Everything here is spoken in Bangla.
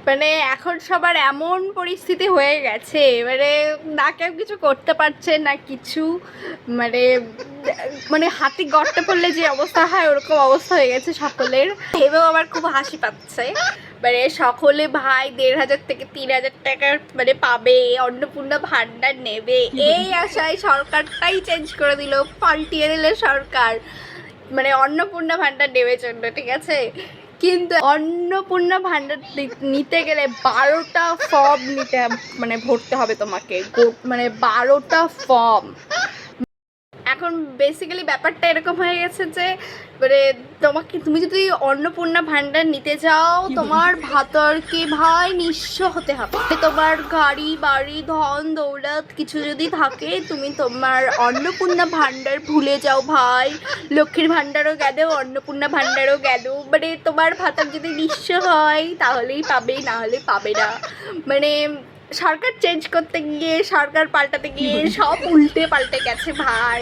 মানে এখন সবার এমন পরিস্থিতি হয়ে গেছে, মানে না কেউ কিছু করতে পারছে না কিছু, মানে মানে হাতি গর্তে পড়লে যে অবস্থা হয় ওরকম অবস্থা হয়ে গেছে সকলের। ভেবেও আমার খুব হাসি পাচ্ছে, মানে সকলে ভাই ১,৫০০ থেকে ৩,০০০ টাকার মানে পাবে, অন্নপূর্ণা ভান্ডার নেবে, এই আশায় সরকারটাই চেঞ্জ করে দিল, পাল্টিয়ে দিল সরকার, মানে অন্নপূর্ণা ভান্ডার নেবে জন্য, ঠিক আছে। কিন্তু অন্নপূর্ণা ভান্ডার নিতে গেলে ১২টা ফর্ম নিতে, মানে ভরতে হবে তোমাকে, মানে ১২টা ফর্ম। এখন বেসিক্যালি ব্যাপারটা এরকম হয়ে গেছে যে মানে তুমি যদি অন্নপূর্ণা ভান্ডার নিতে যাও, তোমার ভাতরকে ভাই নিঃস্ব হতে হবে। তোমার গাড়ি বাড়ি ধন দৌলত কিছু যদি থাকে, তুমি তোমার অন্নপূর্ণা ভান্ডার ভুলে যাও ভাই। লক্ষ্মীর ভান্ডারও গেল, অন্নপূর্ণা ভান্ডারও গেল, মানে তোমার ভাতার যদি নিঃস্ব হয় তাহলেই পাবে, না হলে পাবে না। মানে সরকার চেঞ্জ করতে গিয়ে, সরকার পাল্টাতে গিয়ে সব উল্টে পাল্টে গেছে ভাই।